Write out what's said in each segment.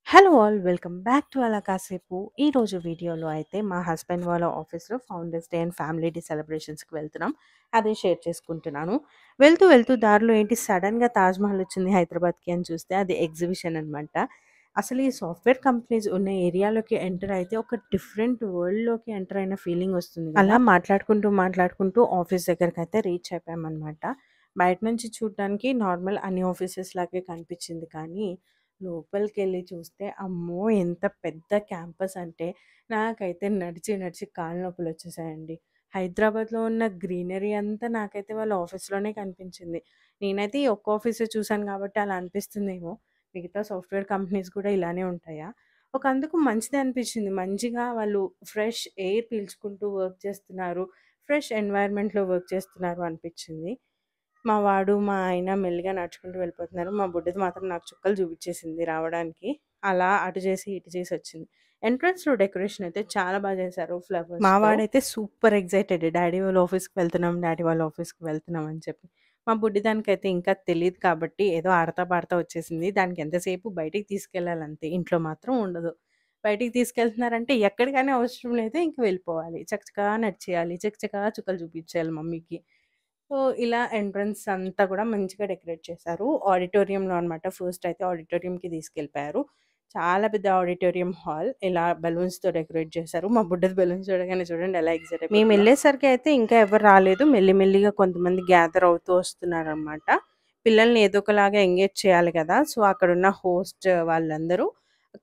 Hello all welcome back to Ala Kasepu. ఈరోజు వీడియోలో అయితే మా హస్బెండ్ వాళ్ళ ఆఫీస్‌లో founders day and family day సెలబ్రేషన్స్‌కి వెళ్తున్నాం. అదే షేర్ చేసుకుంటున్నాను. వెళ్తూ వెళ్తూ దారిలో ఏంటి సడెన్‌గా తాజ్‌మహల్ వచ్చింది హైదరాబాద్‌కి అని చూస్తే అది ఎగ్జిబిషన్ అనమాట. అసలు ఈ సాఫ్ట్‌వేర్ కంపెనీస్ ఉన్న ఏరియాలోకి ఎంటర్ అయితే ఒక డిఫరెంట్ వరల్డ్‌లోకి ఎంటర్ అయిన ఫీలింగ్ వస్తుంది కదా! అలా మాట్లాడుకుంటూ ఆఫీస్ దగ్గరకైతే రీచ్ అయిపోయామనమాట. బయట నుంచి చూడడానికి నార్మల్ అన్ని ఆఫీసెస్ లాగే కనిపించింది కానీ లోపలికెళ్ళి చూస్తే అమ్మో! ఎంత పెద్ద క్యాంపస్ అంటే నాకైతే నడిచి నడిచి కాళ్ళు నొప్పులొచ్చేసాయండి. హైదరాబాద్‌లో ఉన్న గ్రీనరీ అంతా నాకైతే వాళ్ళ ఆఫీస్‌లోనే కనిపించింది. నేనైతే ఈ ఒక్క ఆఫీసే చూసాను కాబట్టి అలా అనిపిస్తుందేమో! మిగతా సాఫ్ట్‌వేర్ కంపెనీస్ కూడా ఇలానే ఉంటాయా? ఒకందుకు మంచిదే అనిపించింది. మంచిగా వాళ్ళు ఫ్రెష్ ఎయిర్ పీల్చుకుంటూ వర్క్ చేస్తున్నారు. ఫ్రెష్ ఎన్వైర్న్‌మెంట్‌లో వర్క్ చేస్తున్నారు అనిపించింది. మా వాడు, మా ఆయన మెల్లిగా నడుచుకుంటూ వెళ్ళిపోతున్నారు. మా బుడ్డది మాత్రం నాకు చుక్కలు చూపించేసింది రావడానికి. అలా అటు చేసి, ఇటు చేసి వచ్చింది. ఎంట్రన్స్‌లో డెకరేషన్ అయితే చాలా చేశారు ఫ్లవర్స్‌తో. మా వాడైతే సూపర్ ఎక్సైటెడ్. డాడీ వాళ్ళ ఆఫీస్‌కి వెళ్తున్నాం, డాడీ వాళ్ళ ఆఫీస్‌కి వెళ్తున్నాం అని చెప్పి. మా బుడ్డి దానికైతే ఇంకా తెలీదు కాబట్టి ఏదో ఆడతా పాడతా వచ్చేసింది. దానికి ఎంతసేపు బయటికి తీసుకెళ్ళాలంతే. ఇంట్లో మాత్రం ఉండదు. బయటికి తీసుకెళ్తున్నారంటే ఎక్కడికని అవసరం లేదు. ఇంక వెళ్ళిపోవాలి. చకచకా నడిచేయాలి. చకచకా చుక్కలు చూపించేయాలి మమ్మీకి. సో, ఇలా ఎంట్రన్స్ అంతా కూడా మంచిగా డెకరేట్ చేశారు. ఆడిటోరియంలో అనమాట. ఫస్ట్ అయితే ఆడిటోరియంకి తీసుకెళ్ళిపోయారు. చాలా పెద్ద ఆడిటోరియం హాల్. ఇలా బెలూన్స్‌తో డెకరేట్ చేశారు. మా బుడ్డది బెలూన్స్ చూడగానే చూడండి ఎలా ఎక్సైట్ అయిపోతుందో. మేమెళ్ళేసరికి అయితే ఇంకా ఎవరు రాలేదు. మెల్లి మెల్లిగా కొంతమంది గ్యాదర్ అవుతూ వస్తున్నారనమాట. పిల్లల్ని ఏదో ఒకలాగా ఎంగేజ్ చేయాలి కదా! సో, అక్కడున్న హోస్ట్ వాళ్ళందరూ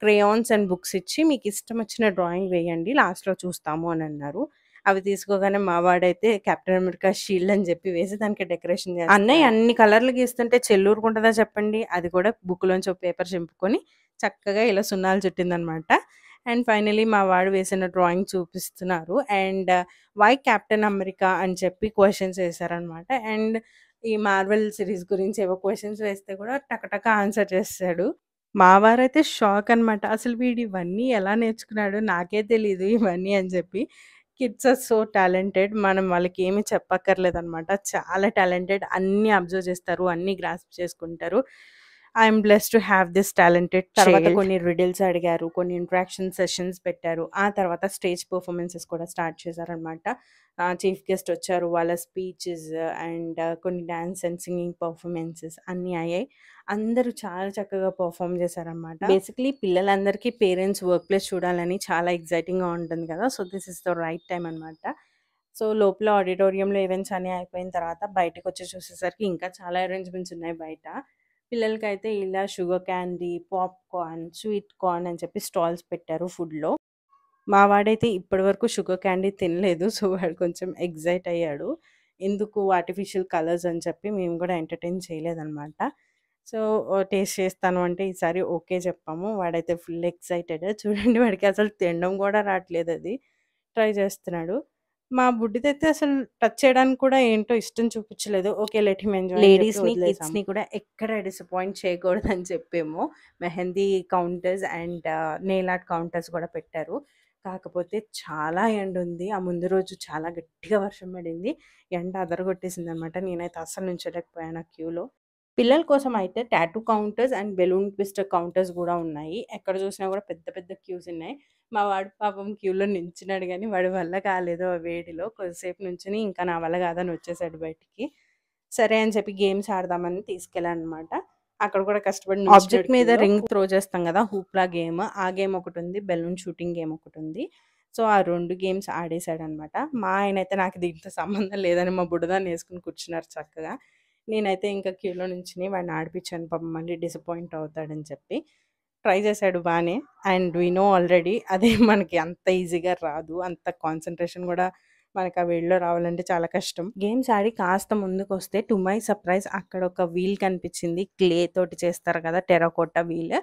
క్రేయాన్స్ అండ్ బుక్స్ ఇచ్చి మీకిష్టం వచ్చిన డ్రాయింగ్ వేయండి. లాస్ట్‌లో చూస్తాము అనన్నారు. అవి తీసుకోగానే మా వాడైతే కెప్టెన్ అమెరికా షీల్డ్ అని చెప్పి వేసి దానికి డెకరేషన్ చేస్తున్నాడు. అన్నయ్య అన్ని కలర్లు గీస్తుంటే చెల్లూరుకుంటదా చెప్పండి. అది కూడా బుక్‌లోంచి ఒక పేపర్ చింపుకొని చక్కగా ఇలా సున్నాలు చుట్టిందనమాట. అండ్ ఫైనల్లీ మా వాడు వేసిన డ్రాయింగ్ చూపిస్తున్నారు. అండ్ వై కెప్టెన్ అమెరికా అని చెప్పి క్వెషన్స్ వేశారనమాట. అండ్ ఈ మార్వెల్ సీరీస్ గురించి ఏవో క్వెషన్స్ వేస్తే కూడా టక ఆన్సర్ చేసేసాడు. మా వారైతే షాక్ అనమాట. అసలు వీడు ఇవన్నీ ఎలా నేర్చుకున్నాడో నాకే తెలీదు ఇవన్నీ అని చెప్పి. Kids are so talented. మనం వాళ్ళకేమి చెప్పక్కర్లేదనమాట. చాలా టాలెంటెడ్. అన్నీ అబ్జర్వ్ చేస్తారు. అన్నీ గ్రాస్ప్ చేసుకుంటారు. I'm blessed to have this talented తర్వాత చైల్డ్. కొన్ని రిడిల్స్ అడిగారు. కొన్ని ఇంటరాక్షన్ సెషన్స్ పెట్టారు. ఆ తర్వాత స్టేజ్ పెర్ఫార్మన్సెస్ కూడా స్టార్ట్ చేశారనమాట. చీఫ్ గెస్ట్ వచ్చారు. వాళ్ళ స్పీచెస్ అండ్ కొన్ని డాన్స్ అండ్ సింగింగ్ పెర్ఫార్మన్సెస్ అన్నీ అయ్యాయి. అందరూ చాలా చక్కగా పెర్ఫార్మ్ చేశారనమాట. బేసిక్‌లీ పిల్లలందరికీ పేరెంట్స్ వర్క్ ప్లేస్ చూడాలని చాలా ఎక్సైటింగ్‌గా ఉంటుంది కదా! So, this is the right time అనమాట. సో, లోపల ఆడిటోరియంలో ఈవెంట్స్ అన్నీ అయిపోయిన తర్వాత బయటకొచ్చి చూసేసరికి ఇంకా చాలా అరేంజ్‌మెంట్స్ ఉన్నాయి బయట. పిల్లలకైతే ఇలా sugar candy, popcorn, sweet corn అని చెప్పి స్టాల్స్ పెట్టారు ఫుడ్‌లో. మా వాడైతే ఇప్పటివరకు షుగర్ క్యాండీ తినలేదు. సో, వాడు కొంచెం ఎక్సైట్ అయ్యాడు. ఎందుకు ఆర్టిఫిషియల్ కలర్స్ అని చెప్పి మేము కూడా ఎంటర్‌టైన్ చేయలేదనమాట. సో, టేస్ట్ చేస్తాను అంటే ఈసారి ఓకే చెప్పాము. వాడైతే ఫుల్ ఎక్సైటెడ్. చూడండి వాడికి అసలు తినడం కూడా రాట్లేదది. ట్రై చేస్తున్నాడు. మా బుడ్డిదైతే అసలు టచ్ చేయడానికి కూడా ఏంటో ఇష్టం చూపించలేదు. ఓకే. లెట్ హిమ్ ఎంజాయ్ అని చెప్పి లేడీస్‌ని, వదిలేసాము. కిడ్స్‌ని కూడా ఎక్కడ డిసప్పాయింట్ చేయకూడదని చెప్పేమో mehndi counters and nail art counters కూడా పెట్టారు. కాకపోతే చాలా ఎండుంది. ఆ ముందు రోజు చాలా గట్టిగా వర్షం పడింది. ఎండ అదరగొట్టేసిందనమాట. నేనైతే అస్సలు నించోలేకపోయాను ఆ క్యూలో. పిల్లల కోసం అయితే tattoo counters and balloon twister counters గూడా ఉన్నాయి. ఎక్కడ చూసినా గూడా పెద్ద పెద్ద క్యూస్ ఉన్నాయి. మా వాడు పాపం క్యూలో నించున్నాడు గానీ, వాడి వల్ల కాలేదు ఆ వేడిలో. కొద్దిసేపు నుంచొని ఇంకా నా వల్ల కాదని వచ్చేసాడు బయటికి. సరే అని చెప్పి గేమ్స్ ఆడదామని తీసుకెళ్ళాననమాట. అక్కడ కూడా కష్టపడి ఆబ్జెక్ట్ మీద క్యూలో. రింగ్ త్రో చేస్తాం గదా! హూప్లా గేమ్. ఆ గేమ్ ఒకటుంది. బెలూన్ షూటింగ్ గేమ్ ఒకటుంది. సో, ఆ 2 గేమ్స్ ఆడేసాడనమాట. మా ఆయనైతే నాకు దీంతో సంబంధం లేదని మా బుడదాన్ని యేసుకొని కూర్చున్నారు చక్కగా. నేనైతే ఇంకా క్యూలో నించొని వాడిని ఆడిపిచ్చాను పాపం మళ్ళీ డిసప్పాయింట్ అవుతాడని చెప్పి. ట్రై చేశాడు బానే. అండ్ వి నో ఆల్రెడీ అది మనకి అంత ఈజీగా రాదు. అంత కాన్సంట్రేషన్ గూడా మనకు ఆ వేడిలో రావాలంటే చాలా కష్టం. గేమ్స్ ఆడి కాస్త ముందుకొస్తే టు మై సర్ప్రైజ్ అక్కడ ఒక వీల్ కనిపించింది. క్లే తోటి చేస్తారు కదా! Terracotta wheel.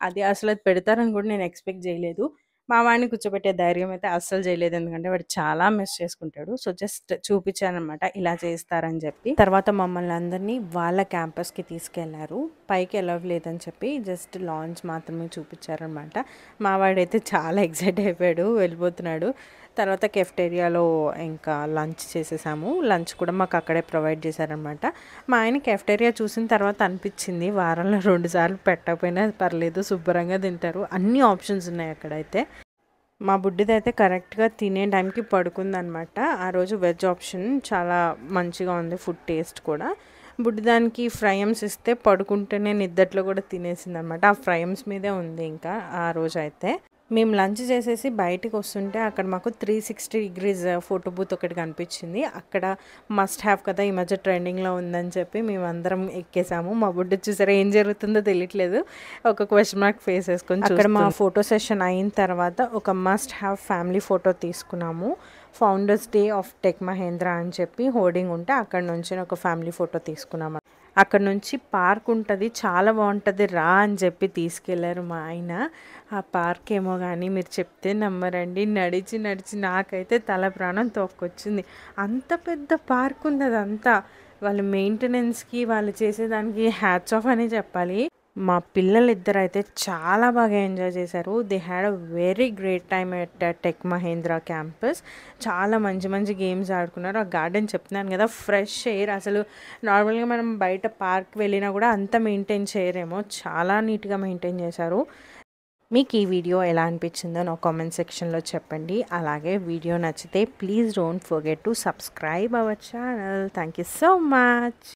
అది అసలు అది పెడతారని కూడా నేను ఎక్స్‌పెక్ట్ చేయలేదు. మా వాడిని కూర్చోబెట్టే ధైర్యం అయితే అస్సలు చేయలేదు. ఎందుకంటే వాడు చాలా మిస్ చేసుకుంటాడు. సో, జస్ట్ చూపించాననమాట ఇలా చేస్తారని చెప్పి. తర్వాత మమ్మల్ని అందరినీ వాళ్ళ క్యాంపస్‌కి తీసుకెళ్లారు. పైకి అలౌ లేదని చెప్పి జస్ట్ లాంచ్ మాత్రమే చూపించారనమాట. మా వాడైతే చాలా ఎక్సైట్ అయిపోయాడు. వెళ్ళిపోతున్నాడు. తర్వాత కెఫ్టేరియాలో ఇంకా లంచ్ చేసేసాము. లంచ్ కూడా మాకు అక్కడే ప్రొవైడ్ చేశారనమాట. మా ఆయన కెఫ్టేరియా చూసిన తర్వాత అనిపించింది వారంలో 2 సార్లు పెట్టకపోయినా పర్లేదు, శుభ్రంగా తింటారు, అన్ని ఆప్షన్స్ ఉన్నాయి అక్కడైతే. మా బుడ్డిదైతే కరెక్ట్‌గా తినే టైంకి పడుకుందనమాట. ఆ రోజు వెజ్ ఆప్షన్ చాలా మంచిగా ఉంది, ఫుడ్ టేస్ట్ కూడా. బుడ్డిదానికి ఫ్రైమ్స్ ఇస్తే పడుకుంటేనే నిద్దట్లో కూడా తినేసిందనమాట. ఆ ఫ్రైమ్స్ మీదే ఉంది ఇంకా ఆ రోజైతే. మేము లంచ్ చేసేసి బయటికి వస్తుంటే అక్కడ మాకు 360 డిగ్రీస్ ఫోటో బూత్ ఒకటి కనిపించింది. అక్కడ మస్ట్ హ్యావ్ కదా, ఈ మధ్య ట్రెండింగ్‌లో ఉందని చెప్పి మేమందరం ఎక్కేసాము. మా బుడ్డి చూసారా ఏం జరుగుతుందో తెలియట్లేదు, ఒక క్వెషన్ మార్క్ ఫేస్ వేసుకొని అక్కడ మా ఫోటో సెషన్ అయిన తర్వాత ఒక మస్ట్ హ్యావ్ ఫ్యామిలీ ఫోటో తీసుకున్నాము. Founders day of Tech Mahindra అని చెప్పి హోర్డింగ్ ఉంటే అక్కడ నుంచి ఒక ఫ్యామిలీ ఫోటో తీసుకున్నాము. అక్కడ నుంచి పార్క్ ఉంటుంది, చాలా బాగుంటుంది రా అని చెప్పి తీసుకెళ్లారు మా ఆయన. ఆ పార్క్ ఏమో కానీ మీరు చెప్తే నమ్మరండి, నడిచి నడిచి నాకైతే తల ప్రాణం తోక్కొచ్చింది. అంత పెద్ద పార్క్ ఉంది అదంతా. వాళ్ళ మెయింటెనెన్స్కి వాళ్ళు చేసేదానికి హ్యాట్స్ ఆఫ్ అనే చెప్పాలి. మా పిల్లలిద్దరు అయితే చాలా బాగా ఎంజాయ్ చేశారు. They had a very great time at Tech Mahindra campus. చాలా మంచి మంచి గేమ్స్ ఆడుకున్నారు. ఆ గార్డెన్ చెప్తున్నాను కదా, ఫ్రెష్ ఎయిర్. అసలు నార్మల్గా మనం బయట పార్క్ వెళ్ళినా కూడా అంత మెయింటైన్ చేయరేమో, చాలా నీట్గా మెయింటైన్ చేశారు. మీకు ఈ వీడియో ఎలా అనిపించిందో నా కామెంట్ సెక్షన్లో చెప్పండి. అలాగే వీడియో నచ్చితే please don't forget to subscribe our channel. Thank you so much.